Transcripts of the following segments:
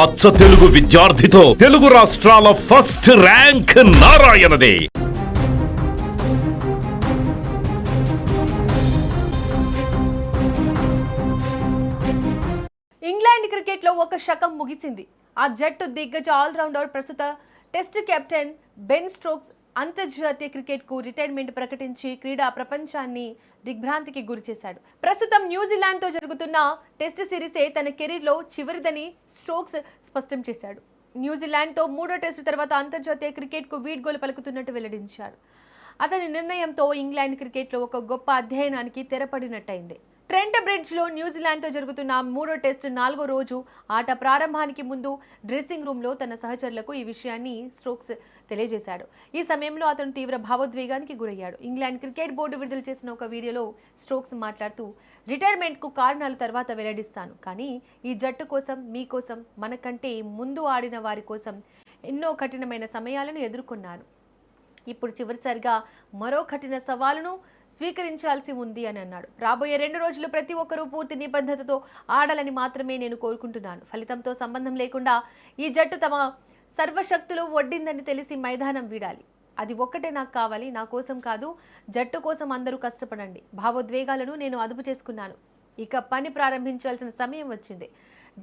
అచ్చ తెలుగు విద్యార్థితో తెలుగు రాష్ట్రాల first rank నారాయణదే. England క్రికెట్లో ఒక శకం ముగిసింది. ఆ జట్టు దిగ్గజ ఆల్రౌండర్ ప్రస్తుత టెస్ట్ కెప్టెన్ బెన్ స్టోక్స్ అంతర్జాతీయ క్రికెట్కు రిటైర్మెంట్ ప్రకటించి క్రీడా ప్రపంచాన్ని దిగ్భ్రాంతికి గురిచేశాడు. ప్రస్తుతం న్యూజిలాండ్తో జరుగుతున్న టెస్ట్ సిరీసే తన కెరీర్లో చివరిదని స్టోక్స్ స్పష్టం చేశాడు. న్యూజిలాండ్తో మూడో టెస్ట్ తర్వాత అంతర్జాతీయ క్రికెట్కు వీడ్కోలు పలుకుతున్నట్టు వెల్లడించాడు. అతని నిర్ణయంతో ఇంగ్లాండ్ క్రికెట్లో ఒక గొప్ప అధ్యయనానికి తెరపడినట్టయింది. ట్రెంట్ బ్రిడ్జ్లో న్యూజిలాండ్తో జరుగుతున్న మూడో టెస్ట్ 4వ రోజు ఆట ప్రారంభానికి ముందు డ్రెస్సింగ్ రూమ్లో తన సహచరులకు ఈ విషయాన్ని స్టోక్స్ తెలియజేశాడు. ఈ సమయంలో అతను తీవ్ర భావోద్వేగానికి గురయ్యాడు. ఇంగ్లాండ్ క్రికెట్ బోర్డు విడుదల చేసిన ఒక వీడియోలో స్టోక్స్ మాట్లాడుతూ, రిటైర్మెంట్కు కారణాల తర్వాత వెల్లడిస్తాను, కానీ ఈ జట్టు కోసం, మీకోసం, మనకంటే ముందు ఆడిన వారి కోసం ఎన్నో కఠినమైన సమయాలను ఎదుర్కొన్నాను. ఇప్పుడు చివరిసారిగా మరో కఠిన సవాలును స్వీకరించాల్సి ఉంది అని అన్నాడు. రాబోయే 2 రోజులు ప్రతి ఒక్కరూ పూర్తి నిబద్ధతతో ఆడాలని మాత్రమే నేను కోరుకుంటున్నాను. ఫలితంతో సంబంధం లేకుండా ఈ జట్టు తమ సర్వశక్తులు ఒడ్డిందని తెలిసి మైదానం వీడాలి. అది ఒక్కటే నాకు కావాలి, నా కోసం కాదు, జట్టు కోసం అందరూ కష్టపడండి. భావోద్వేగాలను నేను అదుపు చేసుకున్నాను. ఇక పని ప్రారంభించాల్సిన సమయం వచ్చింది.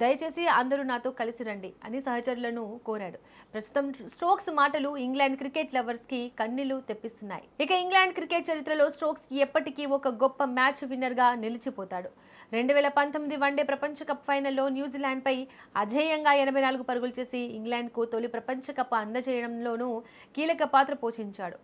దయచేసి అందరూ నాతో కలిసి రండి అని సహచరులను కోరాడు. ప్రస్తుతం స్టోక్స్ మాటలు ఇంగ్లాండ్ క్రికెట్ లవర్స్ కి కన్నీళ్లు తెప్పిస్తున్నాయి. ఇక ఇంగ్లాండ్ క్రికెట్ చరిత్రలో స్టోక్స్ ఎప్పటికీ ఒక గొప్ప మ్యాచ్ విన్నర్ గా నిలిచిపోతాడు. 2019 వన్డే ప్రపంచ కప్ ఫైనల్లో న్యూజిలాండ్ పై అజేయంగా 84 పరుగులు చేసి ఇంగ్లాండ్ కు తొలి ప్రపంచ కప్ అందజేయడంలోనూ కీలక పాత్ర పోషించాడు.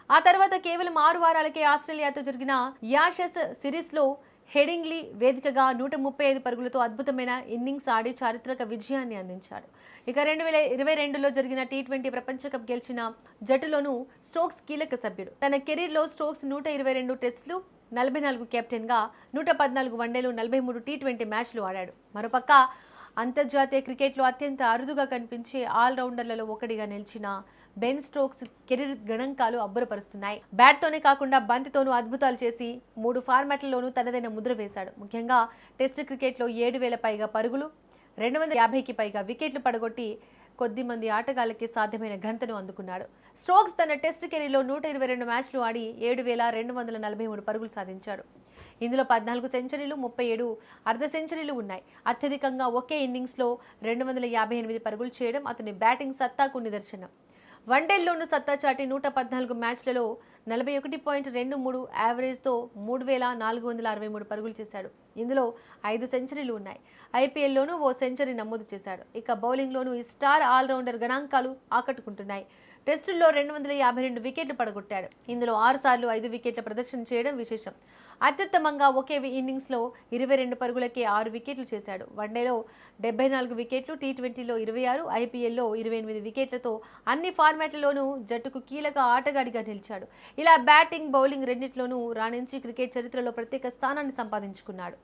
ఆ తర్వాత కేవలం 6 వారాలకే ఆస్ట్రేలియాతో జరిగిన యాషెస్ సిరీస్లో హెడింగ్లీ వేదికగా 135 పరుగులతో అద్భుతమైన ఇన్నింగ్స్ ఆడి చారిత్రక విజయాన్ని అందించాడు. ఇక 2022లో జరిగిన T20 ప్రపంచ కప్ గెలిచిన జట్టులోనూ స్టోక్స్ కీలక సభ్యుడు. తన కెరీర్లో స్టోక్స్ 122 టెస్టులు, 44 కెప్టెన్గా, 114 వన్డేలు, 43 T20 మ్యాచ్లు ఆడాడు. మరోపక్క అంతర్జాతీయ క్రికెట్లో అత్యంత అరుదుగా కనిపించే ఆల్రౌండర్లలో ఒకటిగా నిలిచిన బెన్ స్టోక్స్ కెరీర్ గణాంకాలు అబ్బురపరుస్తున్నాయి. బ్యాట్తోనే కాకుండా బంతితోనూ అద్భుతాలు చేసి 3 ఫార్మాట్లలోనూ తనదైన ముద్ర వేశాడు. ముఖ్యంగా టెస్ట్ క్రికెట్లో 7,000 పైగా పరుగులు, 250కి పైగా వికెట్లు పడగొట్టి కొద్ది మంది ఆటగాళ్లకి సాధ్యమైన ఘనతను అందుకున్నాడు. స్టోక్స్ తన టెస్ట్ కెరీర్లో 122 మ్యాచ్లు ఆడి 7,243 పరుగులు సాధించాడు. ఇందులో 14 సెంచరీలు, 37 అర్ధ సెంచరీలు ఉన్నాయి. అత్యధికంగా ఒకే ఇన్నింగ్స్లో 258 పరుగులు చేయడం అతని బ్యాటింగ్ సత్తాకు నిదర్శనం. వన్డేల్లోనూ సత్తా చాటి 114 మ్యాచ్లలో 41.23 యావరేజ్తో 3,463 పరుగులు చేశాడు. ఇందులో 5 సెంచరీలు ఉన్నాయి. ఐపీఎల్లోనూ ఓ సెంచరీ నమోదు చేశాడు. ఇక బౌలింగ్లోనూ ఈ స్టార్ ఆల్రౌండర్ గణాంకాలు ఆకట్టుకుంటున్నాయి. టెస్టుల్లో 252 వికెట్లు పడగొట్టాడు. ఇందులో 6 సార్లు 5 వికెట్ల ప్రదర్శన చేయడం విశేషం. అత్యుత్తమంగా ఒకే ఇన్నింగ్స్లో 22 పరుగులకే 6 వికెట్లు చేశాడు. వన్డేలో 74 వికెట్లు, T20లో 26, ఐపీఎల్లో 28 వికెట్లతో అన్ని ఫార్మాట్లలోనూ జట్టుకు కీలక ఆటగాడిగా నిలిచాడు. ఇలా బ్యాటింగ్, బౌలింగ్ రెండింటిలోనూ రాణించి క్రికెట్ చరిత్రలో ప్రత్యేక స్థానాన్ని సంపాదించుకున్నాడు.